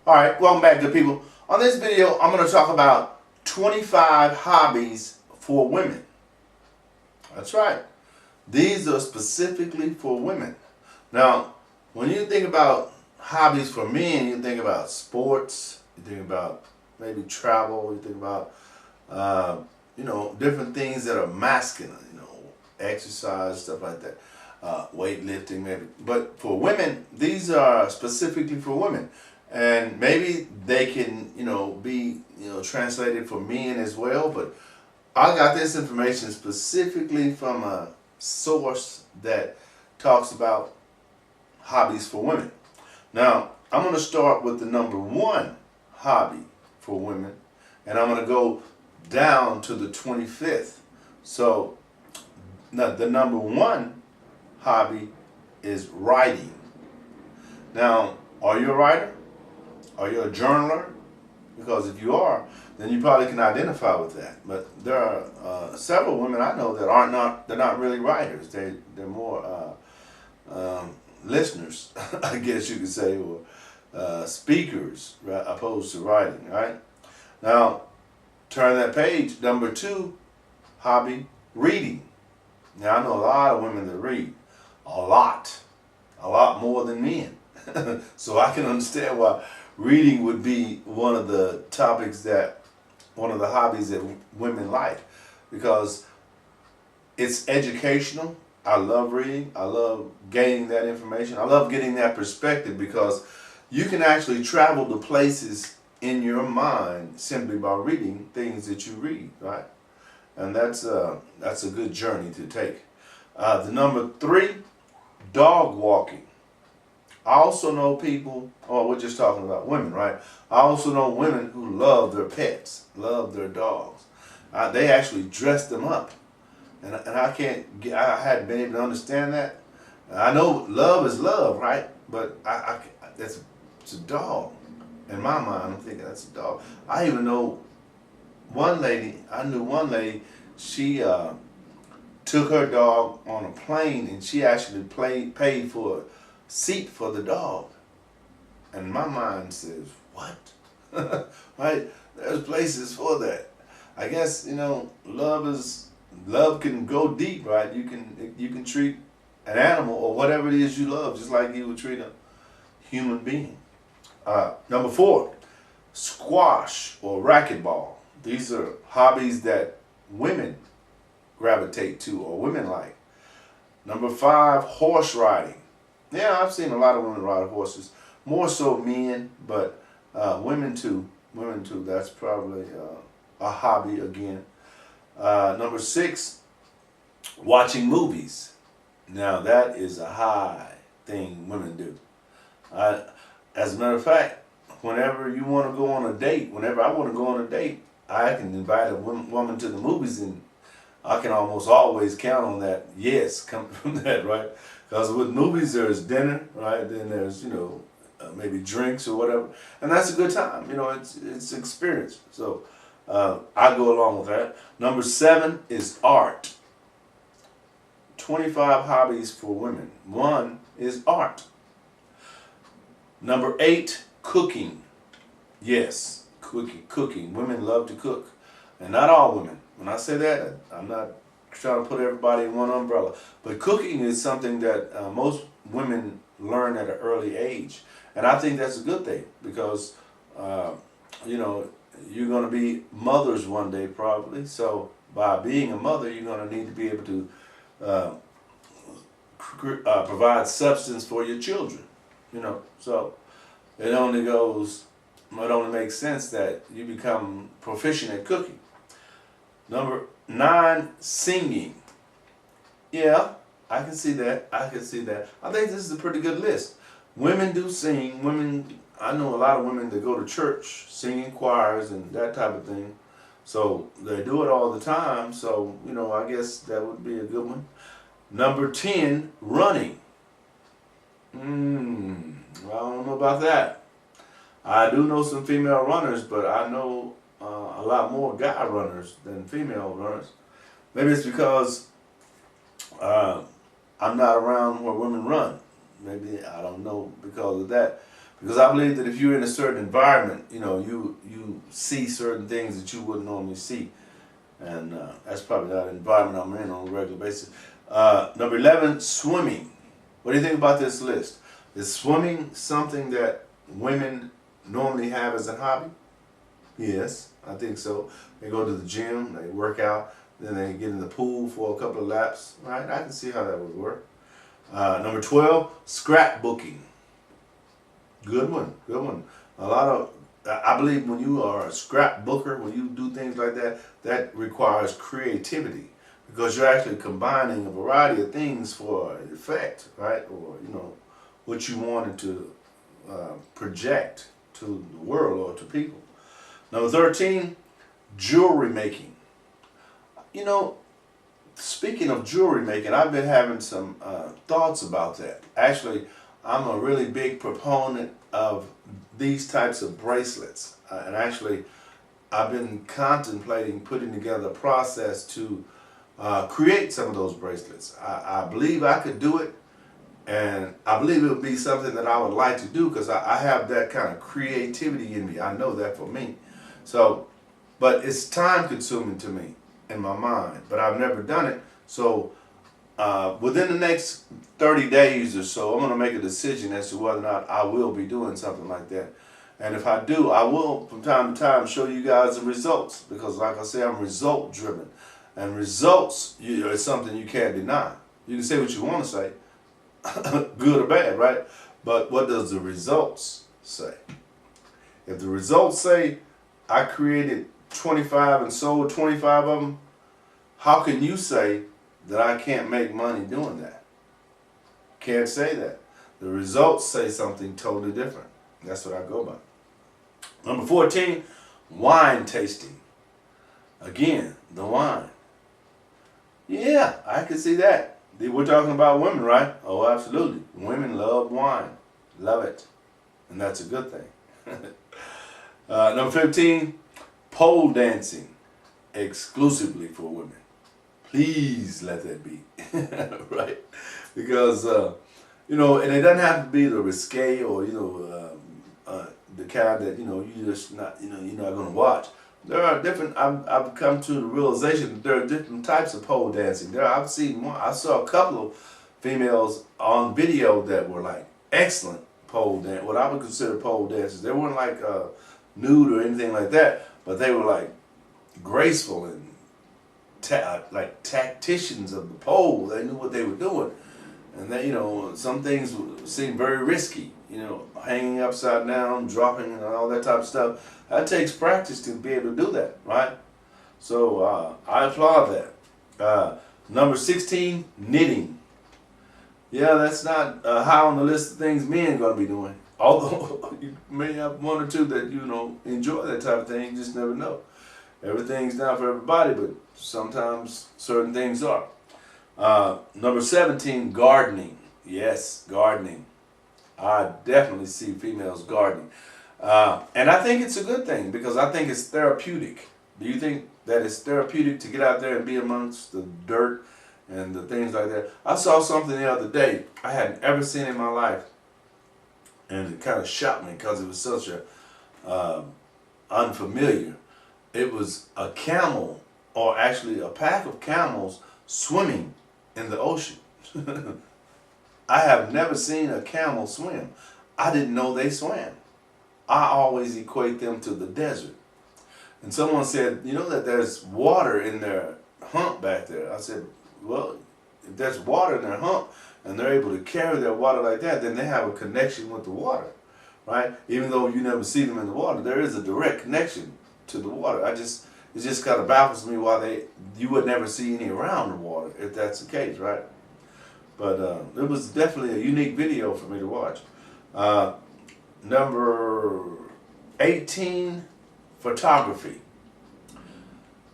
Alright, welcome back, good people. On this video, I'm going to talk about 25 hobbies for women. That's right. These are specifically for women. Now, when you think about hobbies for men, you think about sports, you think about maybe travel, you think about, different things that are masculine, exercise, stuff like that. Weightlifting maybe. But for women, these are specifically for women. And maybe they can, be, translated for men as well. But I got this information specifically from a source that talks about hobbies for women. Now, I'm going to start with the number one hobby for women. And I'm going to go down to the 25th. So, now the number one hobby is writing. Now, are you a writer? Are you a journaler? Because if you are, then you probably can identify with that. But there are several women I know that they're not really writers. They're more listeners, I guess you could say, or speakers, right, opposed to writing. Right? Now, turn that page. Number two hobby, reading. Now I know a lot of women that read, a lot more than men. So I can understand why reading would be one of the hobbies that women like, because it's educational. I love reading. I love gaining that information. I love getting that perspective, because you can actually travel to places in your mind simply by reading things that you read, right? And that's a good journey to take. The number three, dog walking. I also know people, we're just talking about women, right? I also know women who love their pets, love their dogs. They actually dress them up. And I hadn't been able to understand that. I know love is love, right? But it's a dog. In my mind, I'm thinking that's a dog. I knew one lady, she took her dog on a plane, and she actually paid for a seat for the dog. And my mind says, what? Right? There's places for that. I guess, love can go deep, right? You can treat an animal or whatever it is you love just like you would treat a human being. Number four, squash or racquetball. These are hobbies that women gravitate to or women like. Number five, horse riding. Yeah, I've seen a lot of women ride horses. More so men, but women too. Women too. That's probably a hobby again. Number six, watching movies. Now that is a high thing women do. As a matter of fact, whenever you want to go on a date, whenever I want to go on a date, I can invite a woman to the movies, and I can almost always count on that yes coming from that, right? Because with movies there's dinner, right? Then there's maybe drinks or whatever, and that's a good time. It's experience. So I go along with that. Number seven is art. 25 hobbies for women. One is art. Number eight, cooking. Yes, cooking. Women love to cook, and not all women. When I say that, I'm not trying to put everybody in one umbrella. But cooking is something that most women learn at an early age. And I think that's a good thing, because, you're going to be mothers one day probably. So by being a mother, you're going to need to be able to provide substance for your children. So it only makes sense that you become proficient at cooking. Number nine, singing. Yeah, I can see that. I think this is a pretty good list. Women do sing. I know a lot of women that go to church, singing choirs and that type of thing. So they do it all the time. So, I guess that would be a good one. Number 10, running. I don't know about that. I do know some female runners, but I know a lot more guy runners than female runners. Maybe it's because I'm not around where women run. Maybe, I don't know, because of that. Because I believe that if you're in a certain environment, you see certain things that you wouldn't normally see. And that's probably not an environment I'm in on a regular basis. Number 11, swimming. What do you think about this list? Is swimming something that women normally have as a hobby? Yes, I think so. They go to the gym, they work out, then they get in the pool for a couple of laps. Right? I can see how that would work. Number 12, scrapbooking. Good one, good one. I believe when you are a scrapbooker, when you do things like that, that requires creativity because you're actually combining a variety of things for an effect, right? Or, what you wanted to project to the world or to people. Number 13, jewelry making. Speaking of jewelry making, I've been having some thoughts about that. Actually, I'm a really big proponent of these types of bracelets. And actually, I've been contemplating putting together a process to create some of those bracelets. I believe I could do it, and I believe it would be something that I would like to do because I have that kind of creativity in me. I know that for me. So, but it's time consuming to me in my mind, but I've never done it. So within the next 30 days or so, I'm going to make a decision as to whether or not I will be doing something like that. And if I do, I will from time to time show you guys the results because like I say, I'm result driven. And results is something you can't deny. You can say what you want to say, good or bad, right? But what does the results say? If the results say I created 25 and sold 25 of them, how can you say that I can't make money doing that? Can't say that. The results say something totally different. That's what I go by. Number 14, wine tasting. Again, the wine. Yeah, I can see that. We're talking about women, right? Oh, absolutely. Women love wine. Love it. And that's a good thing. Number 15, pole dancing. Exclusively for women. Please let that be. Right? Because, and it doesn't have to be the risque or, the kind that, you just not, you're not going to watch. There are different, I've come to the realization that there are different types of pole dancing. I've seen more. I saw a couple of females on video that were like excellent pole dance, what I would consider pole dancers. They weren't like nude or anything like that, but they were like graceful and like tacticians of the pole. They knew what they were doing. And they, some things seem very risky, hanging upside down, dropping and all that type of stuff. That takes practice to be able to do that, right? So I applaud that. Number 16, knitting. Yeah, that's not high on the list of things men are going to be doing. Although you may have one or two that, enjoy that type of thing, you just never know. Everything's not for everybody, but sometimes certain things are. Number 17, gardening. Yes, gardening. I definitely see females gardening. And I think it's a good thing because I think it's therapeutic. Do you think that it's therapeutic to get out there and be amongst the dirt and the things like that? I saw something the other day I hadn't ever seen in my life, and it kind of shocked me because it was such a unfamiliar. It was a camel, or actually a pack of camels swimming in the ocean. I have never seen a camel swim. I didn't know they swam. I always equate them to the desert. And someone said, that there's water in their hump back there. I said, well, if there's water in their hump and they're able to carry their water like that, then they have a connection with the water, right? Even though you never see them in the water, there is a direct connection to the water. It just kind of baffles me why you would never see any around the water if that's the case, right? But it was definitely a unique video for me to watch. Number 18, photography.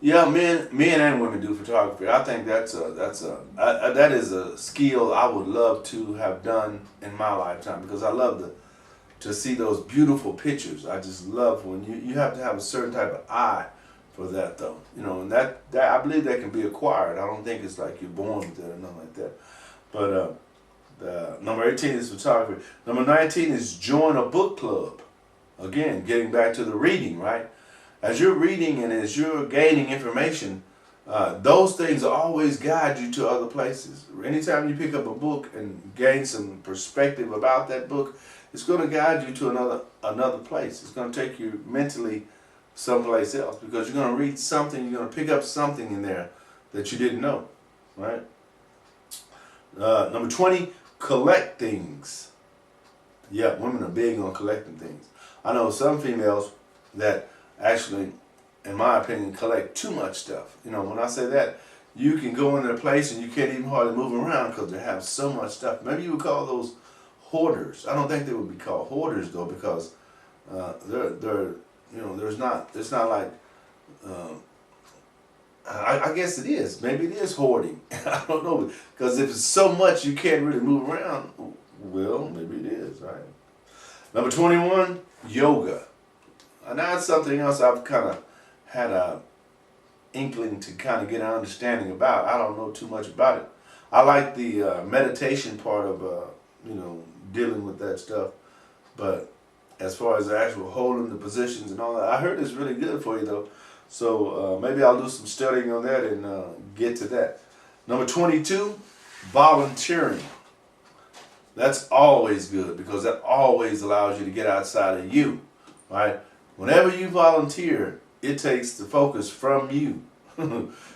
Yeah, men and women do photography. I think that is a skill I would love to have done in my lifetime because I love to see those beautiful pictures. I just love when you have to have a certain type of eye for that though. And that I believe that can be acquired. I don't think it's like you're born with it or nothing like that. But Number 18 is photography. Number 19 is join a book club. Again, getting back to the reading, right? As you're reading and as you're gaining information, those things always guide you to other places. Anytime you pick up a book and gain some perspective about that book, it's going to guide you to another place. It's going to take you mentally someplace else because you're going to read something, you're going to pick up something in there that you didn't know, right? Number 20, collect things. Yeah, women are big on collecting things. I know some females that actually, in my opinion, collect too much stuff. You know, when I say that, you can go into a place and you can't even hardly move around because they have so much stuff. Maybe you would call those hoarders. I don't think they would be called hoarders though, because they're you know, it's not like I guess it is. Maybe it is hoarding. I don't know, because if it's so much you can't really move around, well, maybe it is, right? Number 21, yoga. And that's something else I've kind of had a inkling to kind of get an understanding about. I don't know too much about it. I like the meditation part of you know, dealing with that stuff, but as far as the actual holding the positions and all that, I heard it's really good for you though. So maybe I'll do some studying on that and get to that. Number 22, volunteering. That's always good because that always allows you to get outside of you, right? Whenever you volunteer, it takes the focus from you.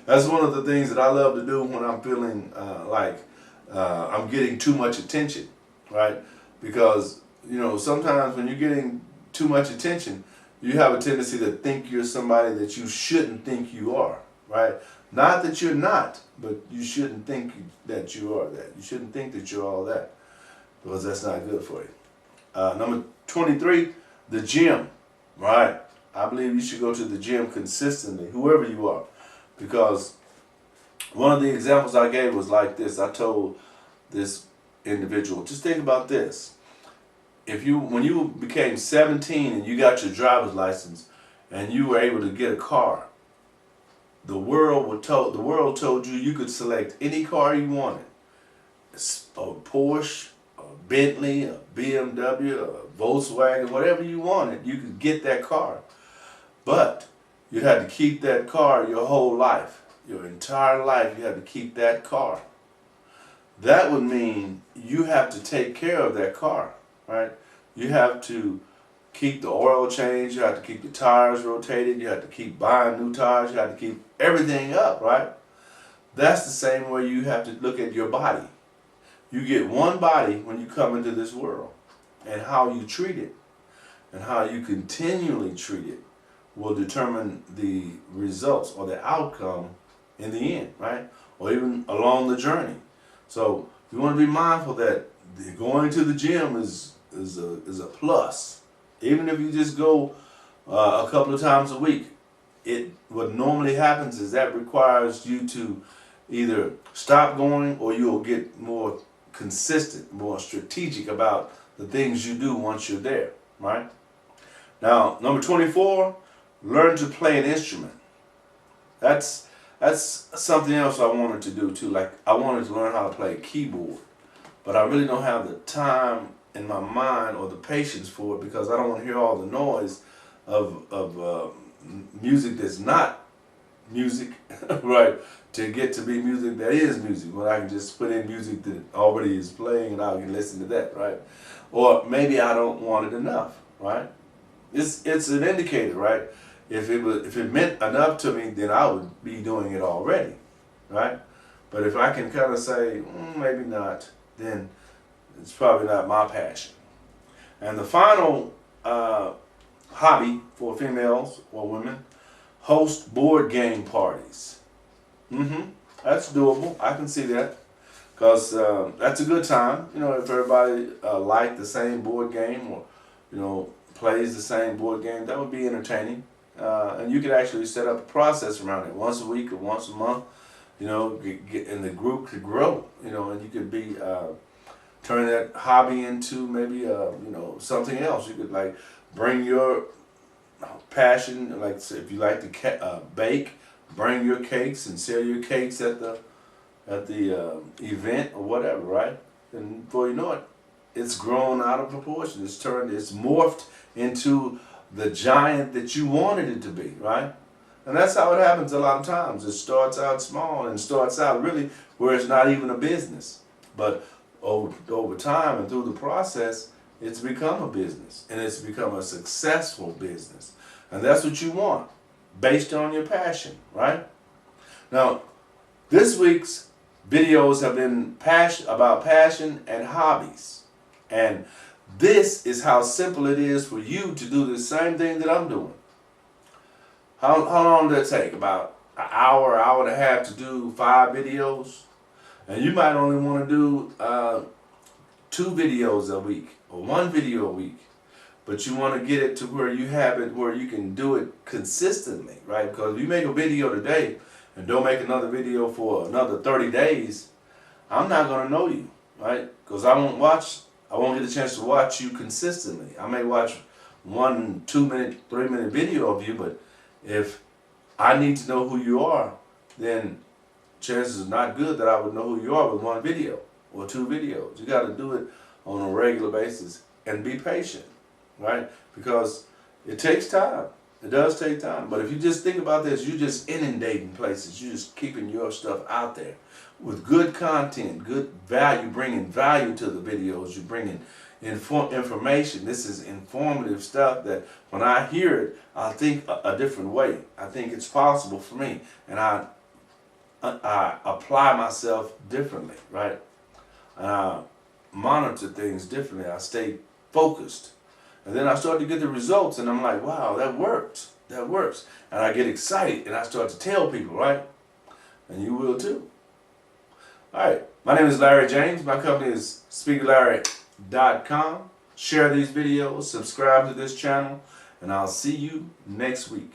That's one of the things that I love to do when I'm feeling like I'm getting too much attention, right? Because, you know, sometimes when you're getting too much attention, you have a tendency to think you're somebody that you shouldn't think you are, right? Not that you're not, but you shouldn't think that you are that. You shouldn't think that you're all that, because that's not good for you. Number 23, the gym, right? I believe you should go to the gym consistently, whoever you are, because one of the examples I gave was like this. I told this individual, just think about this. When you became 17 and you got your driver's license and you were able to get a car, the world told you you could select any car you wanted. A Porsche, a Bentley, a BMW, a Volkswagen, whatever you wanted, you could get that car. But you had to keep that car your whole life. Your entire life you had to keep that car. That would mean you have to take care of that car, right? You have to keep the oil changed, you have to keep the tires rotated, you have to keep buying new tires, you have to keep everything up, right? That's the same way you have to look at your body. You get one body when you come into this world, and how you treat it and how you continually treat it will determine the results or the outcome in the end, right? Or even along the journey. So you want to be mindful that going to the gym is a plus. Even if you just go a couple of times a week, what normally happens is that requires you to either stop going or you'll get more consistent, more strategic about the things you do once you're there, right? Now, number 24, learn to play an instrument. That's something else I wanted to do too. Like, I wanted to learn how to play a keyboard, but I really don't have the time in my mind or the patience for it because I don't want to hear all the noise of music that's not music, right? To get to be music that is music, when I can just put in music that already is playing and I can listen to that, right? Or maybe I don't want it enough, right? It's an indicator, right? If it meant enough to me, then I would be doing it already, right? But if I can kind of say, maybe not, then it's probably not my passion. And the final hobby for females or women, host board game parties. That's doable. I can see that, because that's a good time. You know, if everybody like the same board game or, you know, plays the same board game, that would be entertaining. And you could actually set up a process around it once a week or once a month. You know, and the group could grow. You know, and you could be turn that hobby into maybe you know, something else. You could like bring your passion, like if you like to bake, bring your cakes and sell your cakes at the event or whatever, right? And before you know it, it's grown out of proportion. It's morphed into the giant that you wanted it to be, right? And that's how it happens a lot of times. It starts out small and starts out really where it's not even a business. But over time and through the process, it's become a business, and it's become a successful business. And that's what you want, based on your passion, right? Now, this week's videos have been about passion and hobbies. And this is how simple it is for you to do the same thing that I'm doing. How long does it take? About an hour and a half to do 5 videos? And you might only want to do 2 videos a week or 1 video a week. But you want to get it to where you have it where you can do it consistently, right? Because if you make a video today and don't make another video for another 30 days, I'm not going to know you, right? Because I won't get a chance to watch you consistently. I may watch 1 2-minute, 3-minute video of you, but if I need to know who you are, then chances are not good that I would know who you are with 1 video or 2 videos. You got to do it on a regular basis and be patient, right? Because it takes time. It does take time. But if you just think about this, you're just inundating places. You're just keeping your stuff out there with good content, good value, bringing value to the videos. You're bringing information. This is informative stuff that when I hear it, I think a different way. I think it's possible for me. And I apply myself differently, right? And I monitor things differently. I stay focused. And then I start to get the results, and I'm like, wow, that worked. That works. And I get excited, and I start to tell people, right? And you will too. All right. My name is Larry James. My company is SpeakerLarry.com. Share these videos, subscribe to this channel, and I'll see you next week.